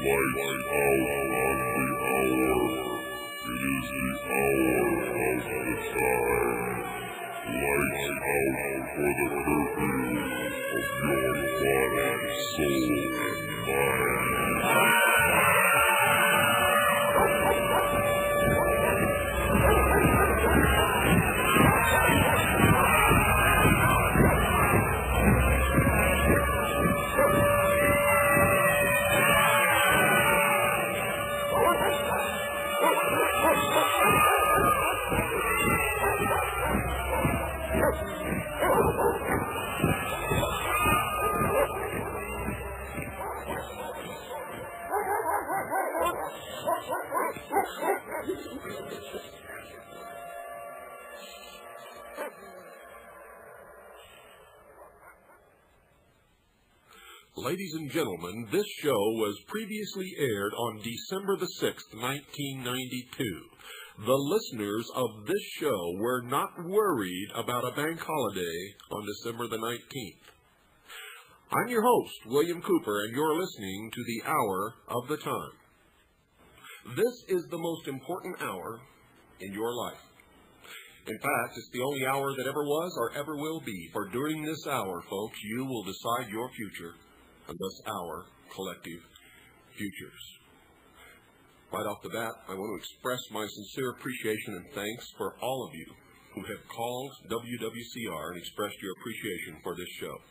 Lights out on the hour. It is the hour of the time. Lights out for the curfew of your body, soul, and mind. Ladies and gentlemen, this show was previously aired on December the 6th, 1992. The listeners of this show were not worried about a bank holiday on December the 19th. I'm your host, William Cooper, and you're listening to the Hour of the Time. This is the most important hour in your life. In fact, it's the only hour that ever was or ever will be, for during this hour, folks, you will decide your future, and thus our collective futures. Right off the bat, I want to express my sincere appreciation and thanks for all of you who have called WWCR and expressed your appreciation for this show.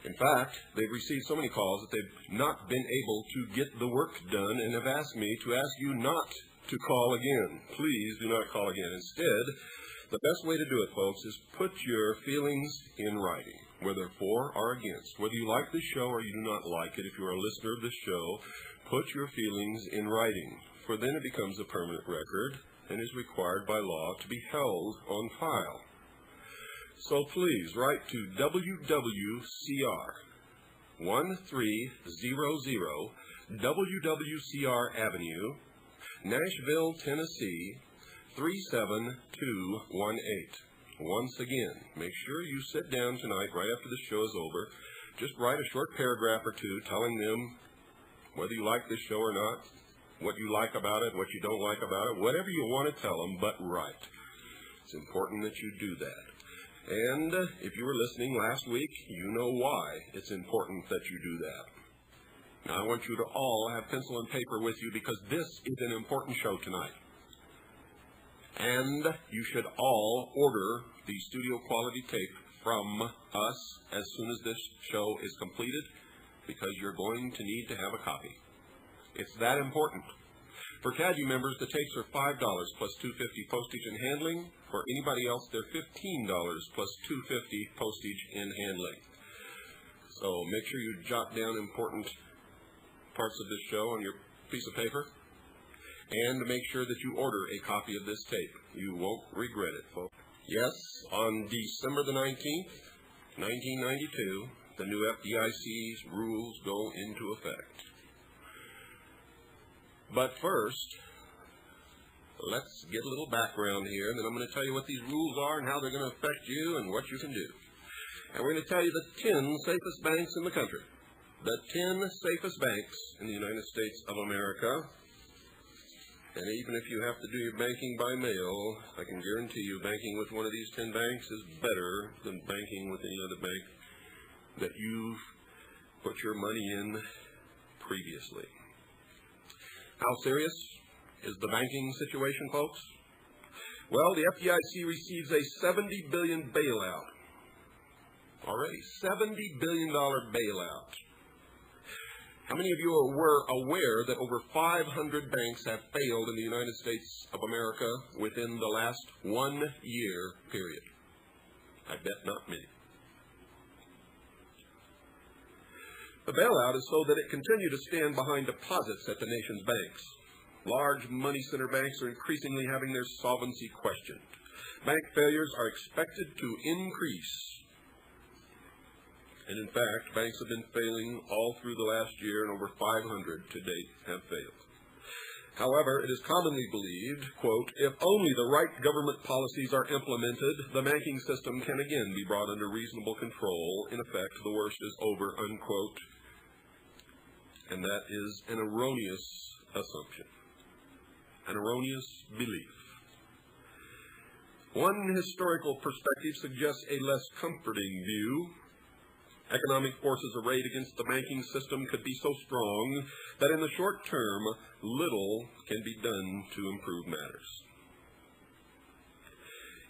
In fact, they've received so many calls that they've not been able to get the work done and have asked me to ask you not to call again. Please do not call again. Instead, the best way to do it, folks, is put your feelings in writing, whether for or against. Whether you like this show or you do not like it, if you're a listener of this show, put your feelings in writing, for then it becomes a permanent record and is required by law to be held on file. So please write to WWCR 1300 WWCR Avenue, Nashville, Tennessee 37218. Once again, make sure you sit down tonight right after the show is over. Just write a short paragraph or two telling them whether you like this show or not, what you like about it, what you don't like about it, whatever you want to tell them, but write. It's important that you do that. And if you were listening last week, you know why it's important that you do that. Now, I want you to all have pencil and paper with you because this is an important show tonight. And you should all order the studio quality tape from us as soon as this show is completed, because you're going to need to have a copy. It's that important. For CADU members, the tapes are $5 plus $2.50 postage and handling. For anybody else, they're $15 plus $2.50 postage and handling. So make sure you jot down important parts of this show on your piece of paper. And make sure that you order a copy of this tape. You won't regret it, folks. Yes, on December the 19th, 1992, the new F.D.I.C's rules go into effect. But first, let's get a little background here, and then I'm going to tell you what these rules are and how they're going to affect you and what you can do. And we're going to tell you the 10 safest banks in the country. The 10 safest banks in the United States of America. And even if you have to do your banking by mail, I can guarantee you banking with one of these 10 banks is better than banking with any other bank that you've put your money in previously. How serious is the banking situation, folks? Well, the F.D.I.C. receives a $70 billion bailout. Already, $70 billion bailout. How many of you were aware that over 500 banks have failed in the United States of America within the last 1 year period? I bet not many. The bailout is so that it continue to stand behind deposits at the nation's banks. Large money center banks are increasingly having their solvency questioned. Bank failures are expected to increase. And in fact, banks have been failing all through the last year, and over 500 to date have failed. However, it is commonly believed, quote, if only the right government policies are implemented, the banking system can again be brought under reasonable control. In effect, the worst is over, unquote. and that is an erroneous assumption, an erroneous belief. One historical perspective suggests a less comforting view. Economic forces arrayed against the banking system could be so strong that in the short term, little can be done to improve matters.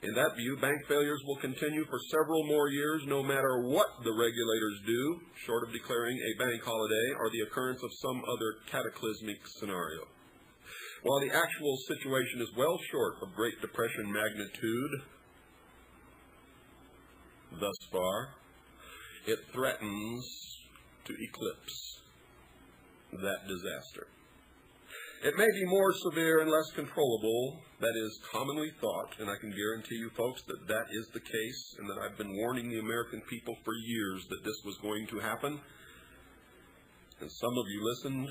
In that view, bank failures will continue for several more years no matter what the regulators do, short of declaring a bank holiday or the occurrence of some other cataclysmic scenario. While the actual situation is well short of Great Depression magnitude thus far, it threatens to eclipse that disaster. It may be more severe and less controllable, that is commonly thought, and I can guarantee you folks that that is the case, and that I've been warning the American people for years that this was going to happen. And some of you listened,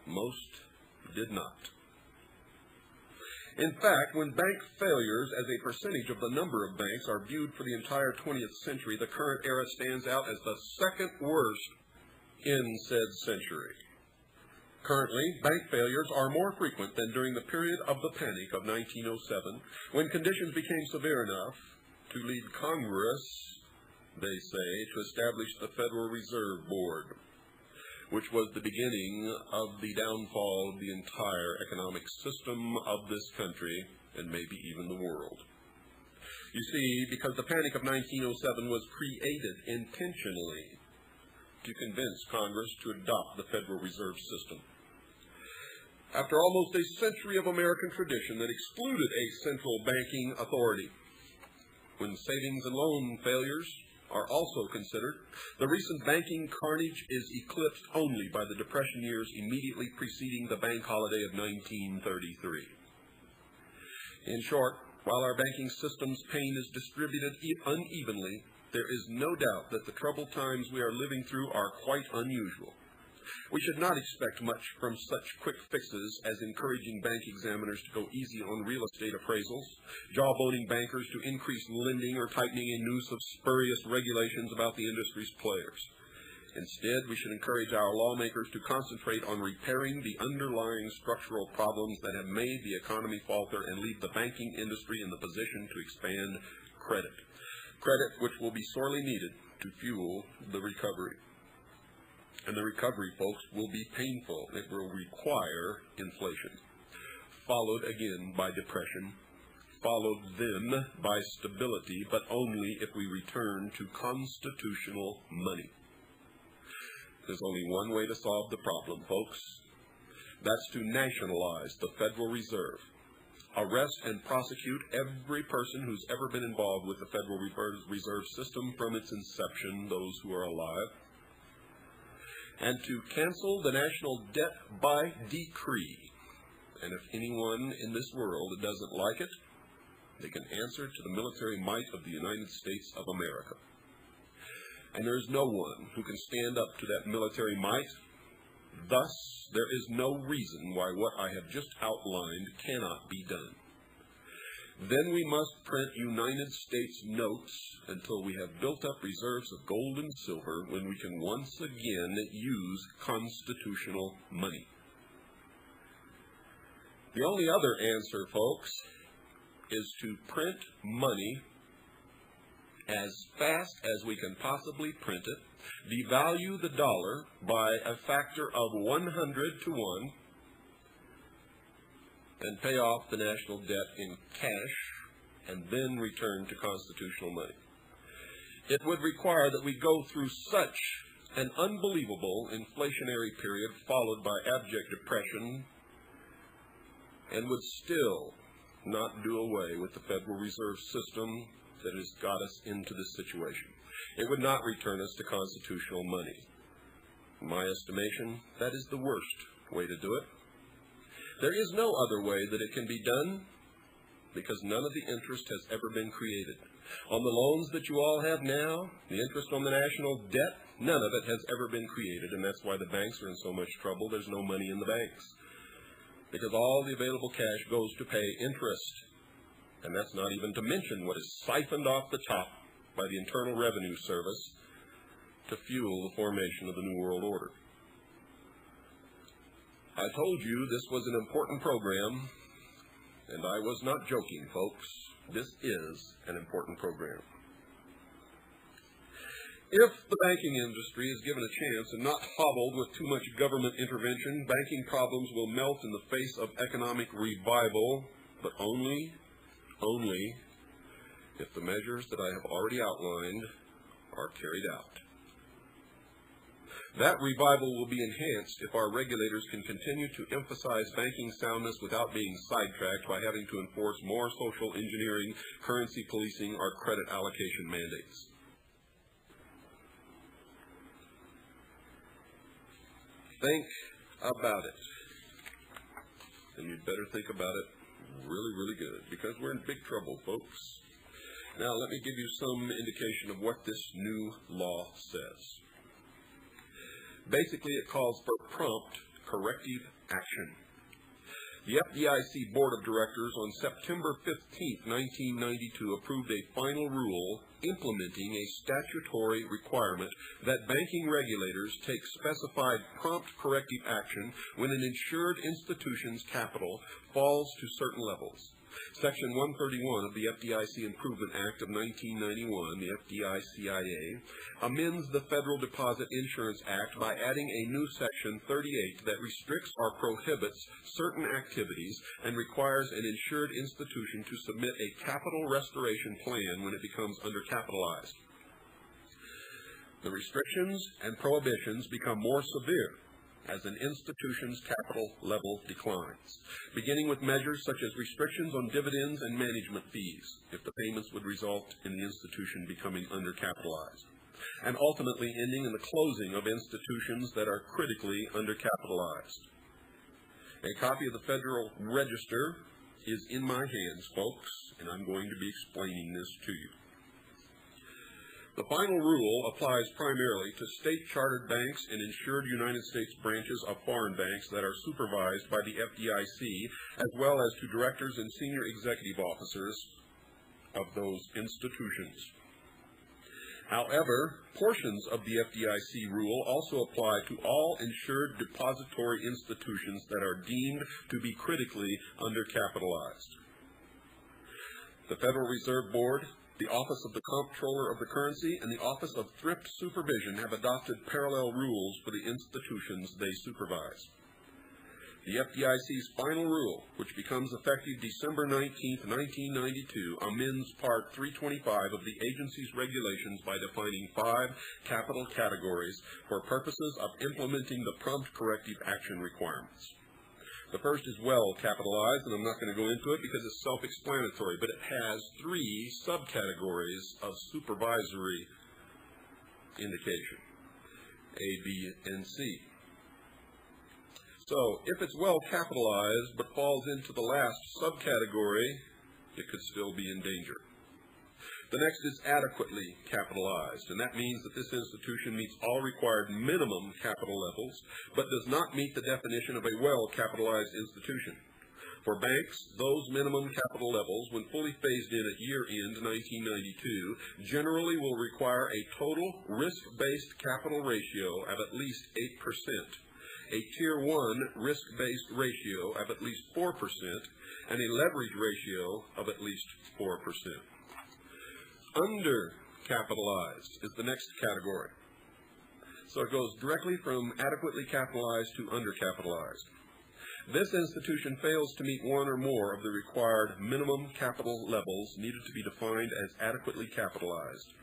most did not. In fact, when bank failures as a percentage of the number of banks are viewed for the entire 20th century, the current era stands out as the second worst in said century. Currently, bank failures are more frequent than during the period of the Panic of 1907, when conditions became severe enough to lead Congress, they say, to establish the Federal Reserve Board, which was the beginning of the downfall of the entire economic system of this country and maybe even the world. You see, because the Panic of 1907 was created intentionally to convince Congress to adopt the Federal Reserve System. After almost a century of American tradition that excluded a central banking authority, when savings and loan failures are also considered, the recent banking carnage is eclipsed only by the Depression years immediately preceding the bank holiday of 1933. In short, while our banking system's pain is distributed unevenly, there is no doubt that the troubled times we are living through are quite unusual. We should not expect much from such quick fixes as encouraging bank examiners to go easy on real estate appraisals, jawboning bankers to increase lending, or tightening a noose of spurious regulations about the industry's players. Instead, we should encourage our lawmakers to concentrate on repairing the underlying structural problems that have made the economy falter and leave the banking industry in the position to expand credit. Credit which will be sorely needed to fuel the recovery. And the recovery, folks, will be painful. It will require inflation, followed again by depression, followed then by stability, but only if we return to constitutional money. There's only one way to solve the problem, folks. That's to nationalize the Federal Reserve. Arrest and prosecute every person who's ever been involved with the Federal Reserve System from its inception, those who are alive. And to cancel the national debt by decree. And if anyone in this world doesn't like it, they can answer to the military might of the United States of America. And there is no one who can stand up to that military might. Thus, there is no reason why what I have just outlined cannot be done. Then we must print United States notes until we have built up reserves of gold and silver, when we can once again use constitutional money. The only other answer, folks, is to print money as fast as we can possibly print it, devalue the dollar by a factor of 100 to 1, and pay off the national debt in cash, and then return to constitutional money. It would require that we go through such an unbelievable inflationary period, followed by abject depression, and would still not do away with the Federal Reserve System that has got us into this situation. It would not return us to constitutional money. In my estimation, that is the worst way to do it. There is no other way that it can be done, because none of the interest has ever been created. On the loans that you all have now, the interest on the national debt, none of it has ever been created, and that's why the banks are in so much trouble. There's no money in the banks, because all the available cash goes to pay interest, and that's not even to mention what is siphoned off the top by the Internal Revenue Service to fuel the formation of the New World Order. I told you this was an important program, and I was not joking, folks. This is an important program. If the banking industry is given a chance and not hobbled with too much government intervention, banking problems will melt in the face of economic revival, but only if the measures that I have already outlined are carried out. That revival will be enhanced if our regulators can continue to emphasize banking soundness without being sidetracked by having to enforce more social engineering, currency policing, or credit allocation mandates. Think about it. And you'd better think about it really, really good, because we're in big trouble, folks. Now, let me give you some indication of what this new law says. Basically, it calls for prompt corrective action. The F.D.I.C. Board of Directors on September 15, 1992 approved a final rule implementing a statutory requirement that banking regulators take specified prompt corrective action when an insured institution's capital falls to certain levels. Section 131 of the F.D.I.C. Improvement Act of 1991, the F.D.I.C.I.A., amends the Federal Deposit Insurance Act by adding a new Section 38 that restricts or prohibits certain activities and requires an insured institution to submit a capital restoration plan when it becomes undercapitalized. The restrictions and prohibitions become more severe as an institution's capital level declines, beginning with measures such as restrictions on dividends and management fees if the payments would result in the institution becoming undercapitalized, and ultimately ending in the closing of institutions that are critically undercapitalized. A copy of the Federal Register is in my hands, folks, and I'm going to be explaining this to you. The final rule applies primarily to state-chartered banks and insured United States branches of foreign banks that are supervised by the F.D.I.C., as well as to directors and senior executive officers of those institutions. However, portions of the F.D.I.C. rule also apply to all insured depository institutions that are deemed to be critically undercapitalized. The Federal Reserve Board, the Office of the Comptroller of the Currency, and the Office of Thrift Supervision have adopted parallel rules for the institutions they supervise. The F.D.I.C.'s final rule, which becomes effective December 19, 1992, amends Part 325 of the agency's regulations by defining 5 capital categories for purposes of implementing the prompt corrective action requirements. The first is well capitalized, and I'm not going to go into it because it's self-explanatory, but it has 3 subcategories of supervisory indication, A, B, and C. So, if it's well capitalized but falls into the last subcategory, it could still be in danger. The next is adequately capitalized, and that means that this institution meets all required minimum capital levels, but does not meet the definition of a well-capitalized institution. For banks, those minimum capital levels, when fully phased in at year-end 1992, generally will require a total risk-based capital ratio of at least 8%, a Tier 1 risk-based ratio of at least 4%, and a leverage ratio of at least 4%. Undercapitalized is the next category. So it goes directly from adequately capitalized to undercapitalized. This institution fails to meet one or more of the required minimum capital levels needed to be defined as adequately capitalized.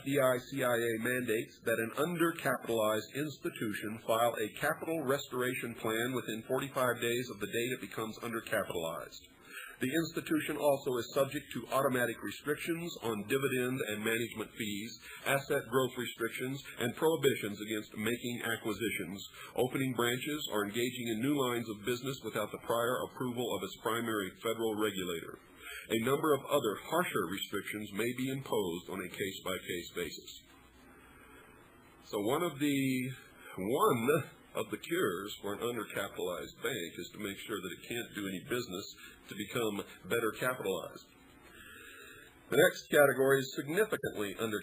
F.D.I.C.I.A. mandates that an undercapitalized institution file a capital restoration plan within 45 days of the date it becomes undercapitalized. The institution also is subject to automatic restrictions on dividend and management fees, asset growth restrictions, and prohibitions against making acquisitions, opening branches, or engaging in new lines of business without the prior approval of its primary federal regulator. A number of other harsher restrictions may be imposed on a case-by-case basis. So one of the cures for an undercapitalized bank is to make sure that it can't do any business to become better capitalized. The next category is significantly undercapitalized.